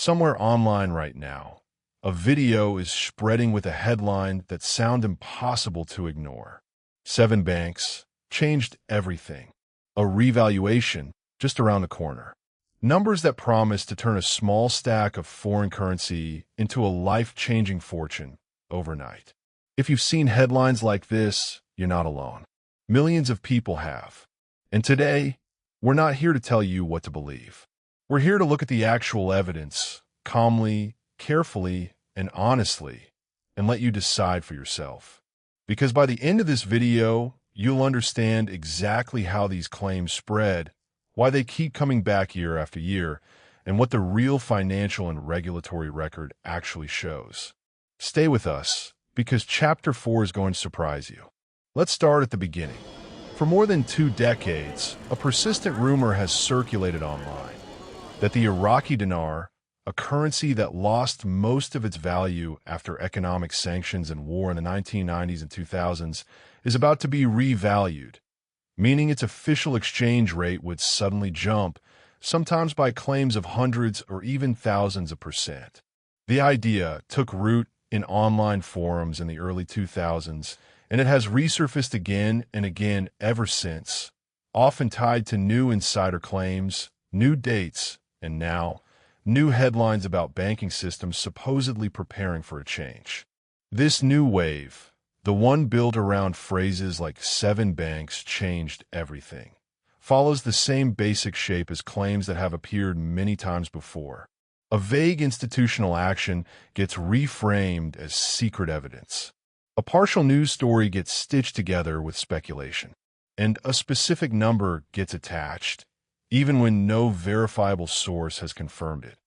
Somewhere online right now, a video is spreading with a headline that sounds impossible to ignore. 7 banks changed everything. A revaluation just around the corner. Numbers that promise to turn a small stack of foreign currency into a life-changing fortune overnight. If you've seen headlines like this, you're not alone. Millions of people have. And today, we're not here to tell you what to believe. We're here to look at the actual evidence, calmly, carefully, and honestly, and let you decide for yourself. Because by the end of this video, you'll understand exactly how these claims spread, why they keep coming back year after year, and what the real financial and regulatory record actually shows. Stay with us, because Chapter 4 is going to surprise you. Let's start at the beginning. For more than 2 decades, a persistent rumor has circulated online that the Iraqi dinar, a currency that lost most of its value after economic sanctions and war in the 1990s and 2000s, is about to be revalued, meaning its official exchange rate would suddenly jump, sometimes by claims of hundreds or even thousands of %. The idea took root in online forums in the early 2000s, and it has resurfaced again and again ever since, often tied to new insider claims, new dates, and now, new headlines about banking systems supposedly preparing for a change. This new wave, the one built around phrases like 7 banks changed everything, follows the same basic shape as claims that have appeared many times before. A vague institutional action gets reframed as secret evidence. A partial news story gets stitched together with speculation, and a specific number gets attached, even when no verifiable source has confirmed it.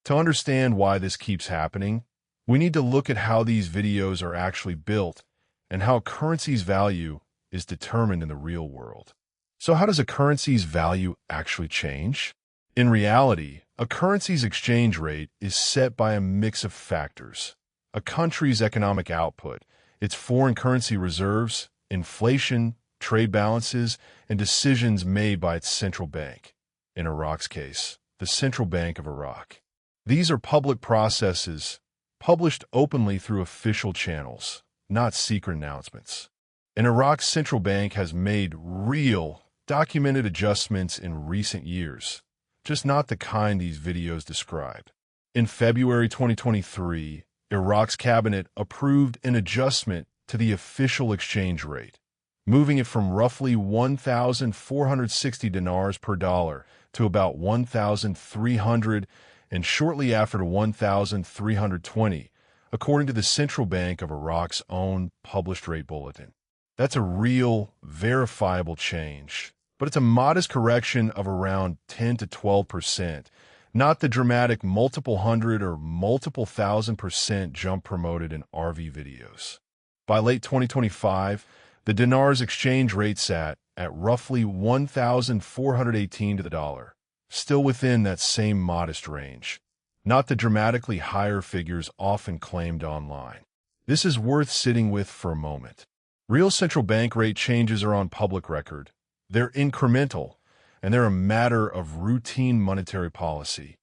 To understand why this keeps happening, we need to look at how these videos are actually built and how a currency's value is determined in the real world. So how does a currency's value actually change? In reality, a currency's exchange rate is set by a mix of factors: a country's economic output, its foreign currency reserves, inflation, trade balances, and decisions made by its central bank. In Iraq's case, the Central Bank of Iraq. These are public processes, published openly through official channels, not secret announcements. And Iraq's central bank has made real, documented adjustments in recent years, just not the kind these videos describe. In February 2023, Iraq's cabinet approved an adjustment to the official exchange rate, moving it from roughly 1,460 dinars per dollar to about 1,300 and shortly after to 1,320, according to the Central Bank of Iraq's own published rate bulletin. That's a real, verifiable change, but it's a modest correction of around 10 to 12%, not the dramatic multiple hundred or multiple thousand% jump promoted in RV videos. By late 2025, the dinar's exchange rate sat at roughly 1,418 to the dollar, still within that same modest range, not the dramatically higher figures often claimed online. This is worth sitting with for a moment. Real central bank rate changes are on public record. They're incremental, and they're a matter of routine monetary policy,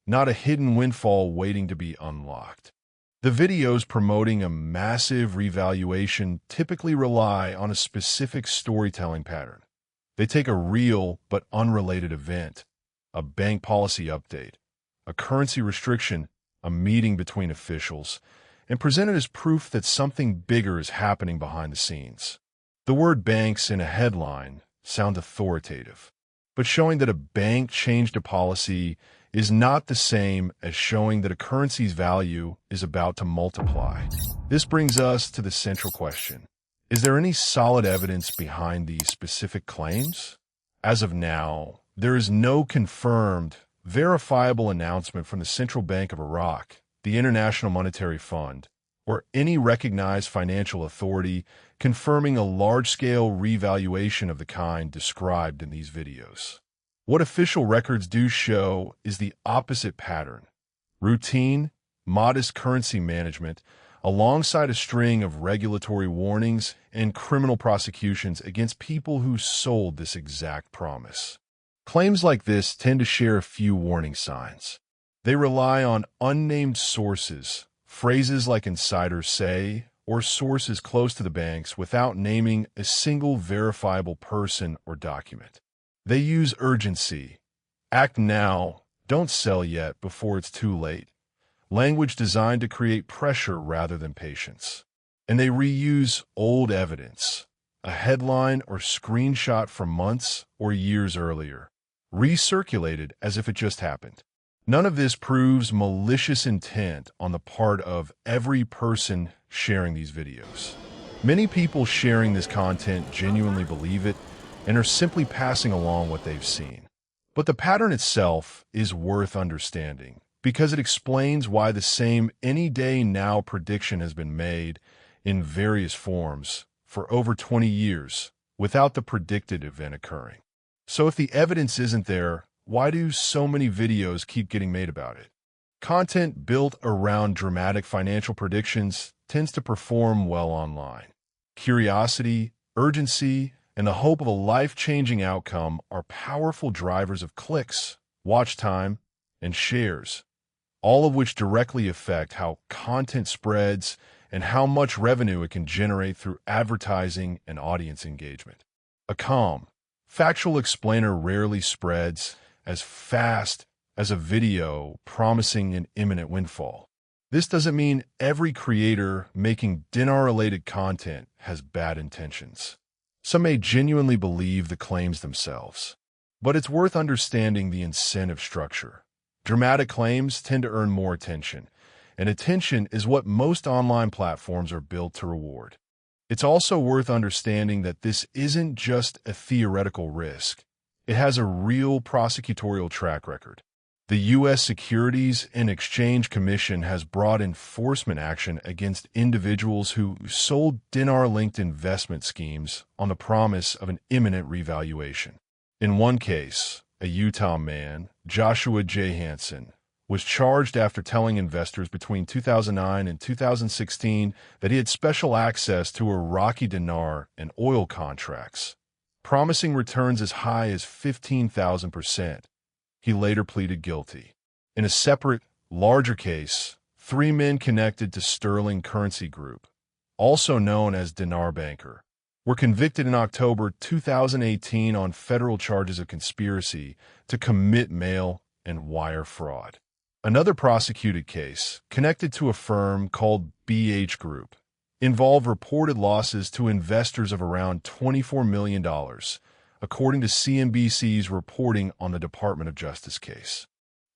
not a hidden windfall waiting to be unlocked. The videos promoting a massive revaluation typically rely on a specific storytelling pattern. They take a real but unrelated event, a bank policy update, a currency restriction, a meeting between officials, and present it as proof that something bigger is happening behind the scenes. The word banks in a headline sounds authoritative, but showing that a bank changed a policy is not the same as showing that a currency's value is about to multiply. This brings us to the central question. Is there any solid evidence behind these specific claims? As of now, there is no confirmed, verifiable announcement from the Central Bank of Iraq, the International Monetary Fund, or any recognized financial authority confirming a large-scale revaluation of the kind described in these videos. What official records do show is the opposite pattern: routine, modest currency management, alongside a string of regulatory warnings and criminal prosecutions against people who sold this exact promise. Claims like this tend to share a few warning signs. They rely on unnamed sources, phrases like insiders say, or sources close to the banks without naming a single verifiable person or document. They use urgency. Act now, don't sell yet before it's too late. Language designed to create pressure rather than patience. And they reuse old evidence, a headline or screenshot from months or years earlier, recirculated as if it just happened. None of this proves malicious intent on the part of every person sharing these videos. Many people sharing this content genuinely believe it and are simply passing along what they've seen. But the pattern itself is worth understanding because it explains why the same any day now prediction has been made in various forms for over 20 years without the predicted event occurring. So if the evidence isn't there, why do so many videos keep getting made about it? Content built around dramatic financial predictions tends to perform well online. Curiosity, urgency, and the hope of a life-changing outcome are powerful drivers of clicks, watch time, and shares, all of which directly affect how content spreads and how much revenue it can generate through advertising and audience engagement. A calm, factual explainer rarely spreads as fast as a video promising an imminent windfall. This doesn't mean every creator making dinar-related content has bad intentions. Some may genuinely believe the claims themselves. But it's worth understanding the incentive structure. Dramatic claims tend to earn more attention, and attention is what most online platforms are built to reward. It's also worth understanding that this isn't just a theoretical risk. It has a real prosecutorial track record. The U.S. Securities and Exchange Commission has brought enforcement action against individuals who sold dinar-linked investment schemes on the promise of an imminent revaluation. In one case, a Utah man, Joshua J. Hansen, was charged after telling investors between 2009 and 2016 that he had special access to Iraqi Dinar and oil contracts, promising returns as high as 15,000%. He later pleaded guilty. In a separate, larger case, 3 men connected to Sterling Currency Group, also known as Dinar Banker, were convicted in October 2018 on federal charges of conspiracy to commit mail and wire fraud. Another prosecuted case, connected to a firm called BH Group, involved reported losses to investors of around $24 million, according to CNBC's reporting on the Department of Justice case.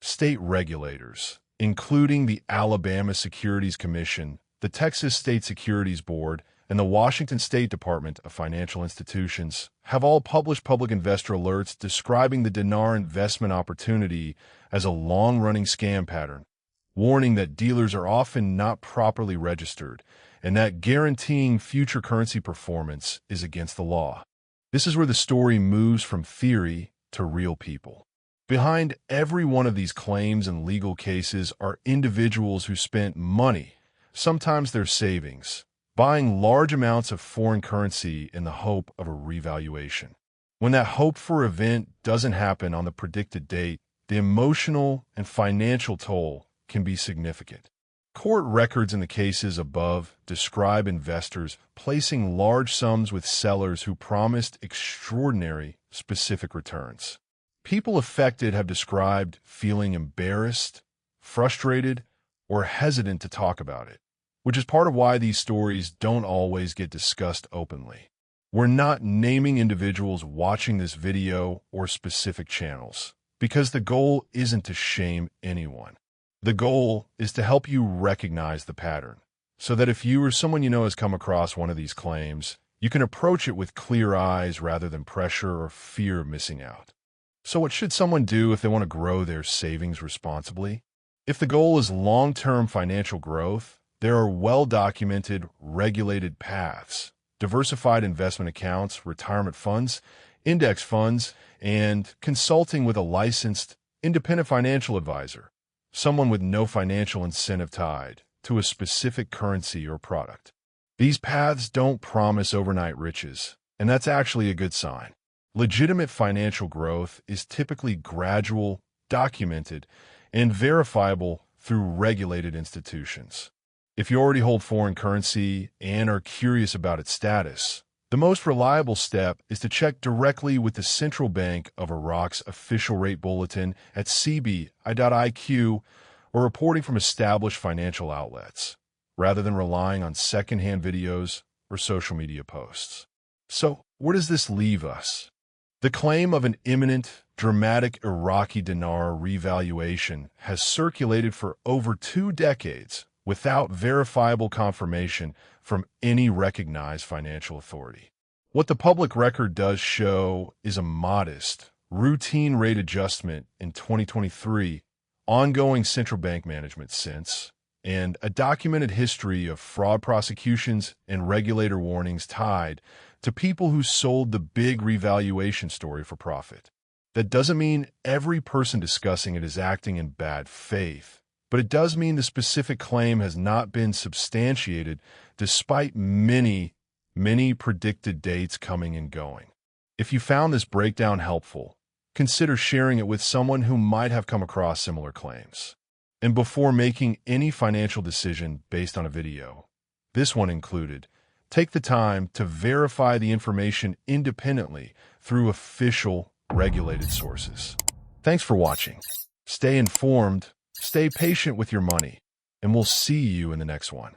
State regulators, including the Alabama Securities Commission, the Texas State Securities Board, and the Washington State Department of Financial Institutions, have all published public investor alerts describing the dinar investment opportunity as a long-running scam pattern, warning that dealers are often not properly registered and that guaranteeing future currency performance is against the law. This is where the story moves from theory to real people. Behind every one of these claims and legal cases are individuals who spent money, sometimes their savings, buying large amounts of foreign currency in the hope of a revaluation. When that hoped-for event doesn't happen on the predicted date, the emotional and financial toll can be significant. Court records in the cases above describe investors placing large sums with sellers who promised extraordinary, specific returns. People affected have described feeling embarrassed, frustrated, or hesitant to talk about it, which is part of why these stories don't always get discussed openly. We're not naming individuals watching this video or specific channels, because the goal isn't to shame anyone. The goal is to help you recognize the pattern, so that if you or someone you know has come across one of these claims, you can approach it with clear eyes rather than pressure or fear of missing out. So what should someone do if they want to grow their savings responsibly? If the goal is long-term financial growth, there are well-documented, regulated paths: diversified investment accounts, retirement funds, index funds, and consulting with a licensed, independent financial advisor, someone with no financial incentive tied to a specific currency or product. These paths don't promise overnight riches, and that's actually a good sign. Legitimate financial growth is typically gradual, documented, and verifiable through regulated institutions. If you already hold foreign currency and are curious about its status, the most reliable step is to check directly with the Central Bank of Iraq's official rate bulletin at cbi.iq or reporting from established financial outlets, rather than relying on secondhand videos or social media posts. So, where does this leave us? The claim of an imminent, dramatic Iraqi dinar revaluation has circulated for over 2 decades without verifiable confirmation from any recognized financial authority. What the public record does show is a modest, routine rate adjustment in 2023, ongoing central bank management since, and a documented history of fraud prosecutions and regulator warnings tied to people who sold the big revaluation story for profit. That doesn't mean every person discussing it is acting in bad faith, but it does mean the specific claim has not been substantiated despite many predicted dates coming and going. If you found this breakdown helpful, consider sharing it with someone who might have come across similar claims. And before making any financial decision based on a video, this one included, take the time to verify the information independently through official, regulated sources. Thanks for watching. Stay informed, stay patient with your money, and we'll see you in the next one.